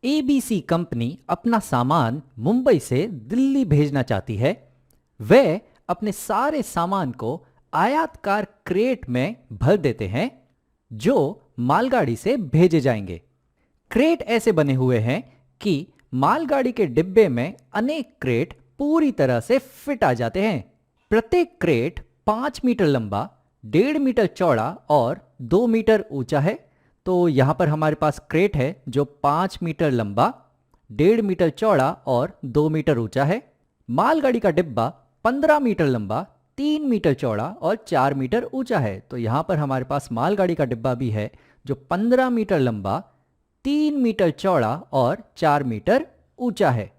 ABC company अपना सामान मुंबई से दिल्ली भेजना चाहती है। वह अपने सारे सामान को आयातकार क्रेट में भर देते हैं जो मालगाड़ी से भेजे जाएंगे। क्रेट ऐसे बने हुए हैं कि मालगाड़ी के डिब्बे में अनेक क्रेट पूरी तरह से फिट आ जाते हैं। प्रत्येक क्रेट 5 मीटर लंबा, 1.5 मीटर चौड़ा और 2 मीटर ऊंचा है। तो यहां पर हमारे पास क्रेट है जो 5 मीटर लंबा, 1.5 मीटर चौड़ा और 2 मीटर ऊंचा है। मालगाड़ी का डिब्बा 15 मीटर लंबा, 3 मीटर चौड़ा और 4 मीटर ऊंचा है। तो यहां पर हमारे पास मालगाड़ी का डिब्बा भी है जो 15 मीटर लंबा, 3 मीटर चौड़ा और 4 मीटर ऊंचा है।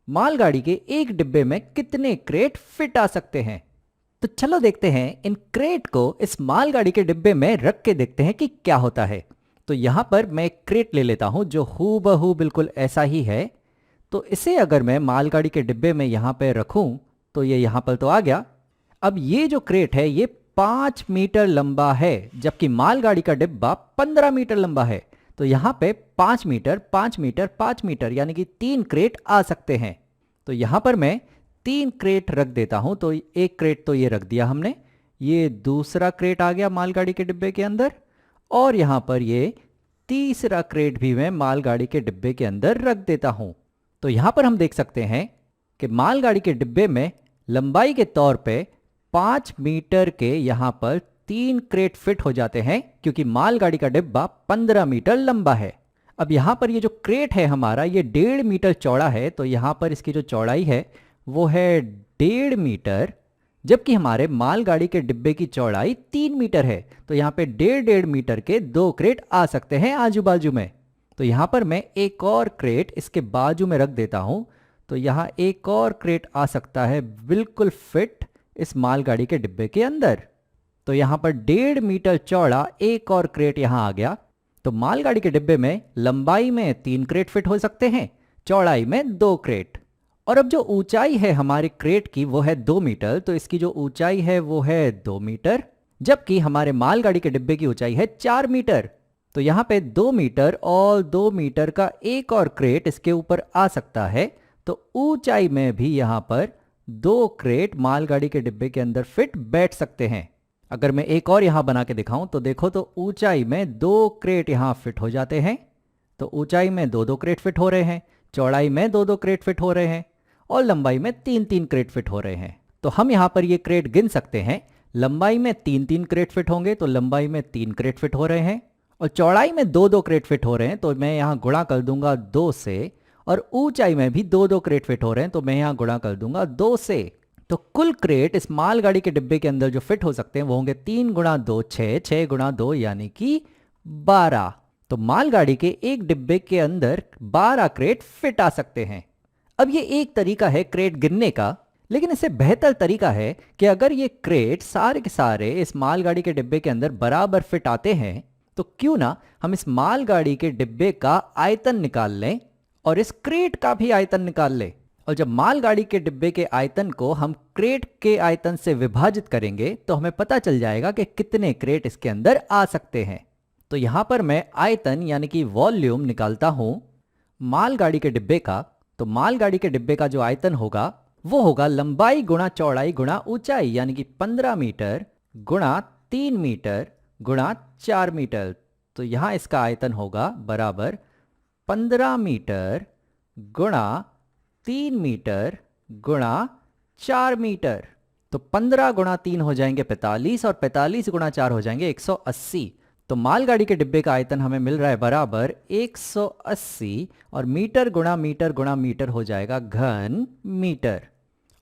मालगाड़ी के एक डिब्बे में कितने क्रेट फिट आ सकते हैं? तो चलो देखते हैं इन क्रेट को इस मालगाड़ी के डिब्बे में रख के देखते हैं कि क्या होता है। तो यहां पर मैं एक क्रेट ले लेता हूं जो हूबहू बिल्कुल ऐसा ही है। तो इसे अगर मैं मालगाड़ी के डिब्बे में यहां पर रखूं तो ये यहां पर तो आ गया। अब ये जो क्रेट है ये 5 मीटर लंबा है, जबकि मालगाड़ी का डिब्बा 15 मीटर लंबा है। तो यहां पे 5 मीटर, 5 मीटर, 5 मीटर यानी कि 3 क्रेट आ सकते हैं। तो यहां पर मैं 3 क्रेट रख देता हूं। तो एक क्रेट तो ये रख दिया हमने, ये दूसरा क्रेट आ गया मालगाड़ी के डिब्बे के अंदर, और यहां पर ये तीसरा क्रेट भी मैं मालगाड़ी के डिब्बे के अंदर रख देता हूं। तो यहां पर हम देख सकते हैं कि मालगाड़ी के डिब्बे में लंबाई के तौर पे 5 मीटर के यहां पर 3 क्रेट फिट हो जाते हैं, क्योंकि मालगाड़ी का डिब्बा 15 मीटर लंबा है। अब यहां पर ये जो क्रेट है हमारा ये 1.5 मीटर चौड़ा है। तो यहां पर इसकी जो चौड़ाई है वो है 1.5 मीटर, जबकि हमारे मालगाड़ी के डिब्बे की चौड़ाई 3 मीटर है। तो यहाँ पे 1.5 मीटर के 2 क्रेट आ सकते हैं आजू बाजू में। तो यहाँ पर मैं एक और क्रेट इसके बाजू में रख देता हूँ। तो यहाँ एक और क्रेट आ सकता है बिल्कुल फिट इस मालगाड़ी के डिब्बे के अंदर। तो यहाँ पर 1.5 मीटर चौड़ा एक और क्रेट यहाँ आ गया। तो मालगाड़ी के डिब्बे में लंबाई में 3 क्रेट फिट हो सकते हैं, चौड़ाई में 2 क्रेट। और अब जो ऊंचाई है हमारे क्रेट की वो है 2 मीटर। तो इसकी जो ऊंचाई है वो है 2 मीटर, जबकि हमारे मालगाड़ी के डिब्बे की ऊंचाई है 4 मीटर। तो यहाँ पे 2 मीटर और 2 मीटर का एक और क्रेट इसके ऊपर आ सकता है। तो ऊंचाई में भी यहाँ पर 2 क्रेट मालगाड़ी के डिब्बे के अंदर फिट बैठ सकते हैं। अगर मैं एक और यहाँ बना के दिखाऊं तो देखो, तो ऊंचाई में 2 क्रेट यहाँ फिट हो जाते हैं। तो ऊंचाई में 2-2 क्रेट फिट हो रहे हैं, चौड़ाई में 2-2 क्रेट फिट हो रहे हैं, और लंबाई में 3-3 क्रेट फिट हो रहे हैं। तो हम यहाँ पर ये क्रेट गिन सकते हैं। लंबाई में 3-3 क्रेट फिट होंगे तो लंबाई में 3 क्रेट फिट हो रहे हैं, और चौड़ाई में 2-2 क्रेट फिट हो रहे हैं। तो मैं यहाँ गुणा कर दूंगा 2 से, और ऊंचाई में भी 2-2 क्रेट फिट हो रहे हैं। तो मैं यहाँ गुणा कर दूंगा 2 से। तो कुल क्रेट इस मालगाड़ी के डिब्बे के अंदर जो फिट हो सकते हैं वो होंगे 3 गुणा 2 6, 6 गुणा 2 यानी कि 12। तो मालगाड़ी के एक डिब्बे के अंदर 12 क्रेट फिट आ सकते हैं। अब ये एक तरीका है क्रेट गिनने का, लेकिन इससे बेहतर तरीका है कि अगर ये क्रेट सारे के सारे इस मालगाड़ी के डिब्बे के अंदर बराबर फिट आते हैं तो क्यों ना हम इस मालगाड़ी के डिब्बे का आयतन निकाल लें और इस क्रेट का भी आयतन निकाल लें। और जब मालगाड़ी के डिब्बे के आयतन को हम क्रेट के आयतन से विभाजित करेंगे तो हमें पता चल जाएगा कि कितने क्रेट इसके अंदर आ सकते हैं। तो यहां पर मैं आयतन यानी कि वॉल्यूम निकालता हूं मालगाड़ी के डिब्बे का। तो मालगाड़ी के डिब्बे का जो आयतन होगा वो होगा लंबाई गुणा चौड़ाई गुणा ऊंचाई, यानी कि 15 मीटर गुणा 3 मीटर गुणा 4 मीटर। तो यहां इसका आयतन होगा बराबर 15 मीटर गुणा 3 मीटर गुणा 4 मीटर। तो 15 गुणा 3 हो जाएंगे 45, और 45 गुणा 4 हो जाएंगे 180। तो मालगाड़ी के डिब्बे का आयतन हमें मिल रहा है बराबर 180, और मीटर गुणा मीटर हो जाएगा घन मीटर।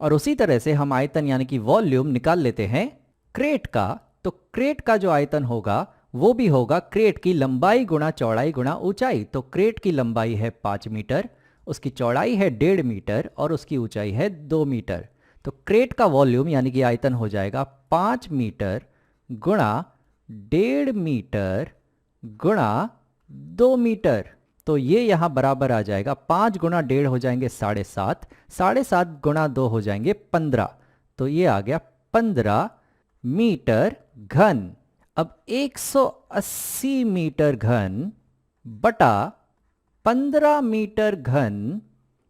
और उसी तरह से हम आयतन यानी कि वॉल्यूम निकाल लेते हैं क्रेट का। तो क्रेट का जो आयतन होगा वो भी होगा क्रेट की लंबाई गुणा चौड़ाई गुणा ऊंचाई। तो क्रेट की लंबाई है 5 मीटर, उसकी चौड़ाई है 1.5 मीटर और उसकी ऊंचाई है 2 मीटर। तो क्रेट का वॉल्यूम यानी कि आयतन हो जाएगा 5 मीटर गुणा 1.5 मीटर गुणा 2 मीटर। तो ये यहां बराबर आ जाएगा 5 गुणा 1.5 हो जाएंगे 7.5, 7.5 गुणा 2 हो जाएंगे 15। तो ये आ गया 15 मीटर घन। अब 180 मीटर घन बटा 15 मीटर घन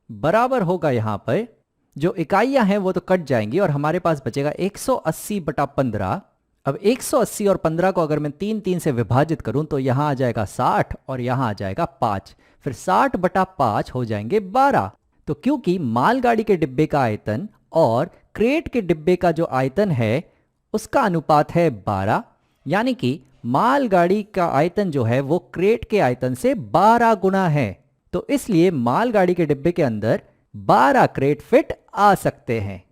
बराबर होगा, यहां पर जो इकाइयां हैं वो तो कट जाएंगी और हमारे पास बचेगा 180 बटा 15। अब 180 और 15 को अगर मैं 3 से विभाजित करूं तो यहां आ जाएगा 60 और यहां आ जाएगा 5। फिर 60 बटा 5 हो जाएंगे 12। तो क्योंकि मालगाड़ी के डिब्बे का आयतन और क्रेट के डिब्बे का जो आयतन है उसका अनुपात है 12, यानी कि मालगाड़ी का आयतन जो है वो क्रेट के आयतन से 12 गुना है। तो इसलिए मालगाड़ी के डिब्बे के अंदर 12 क्रेट फिट आ सकते हैं।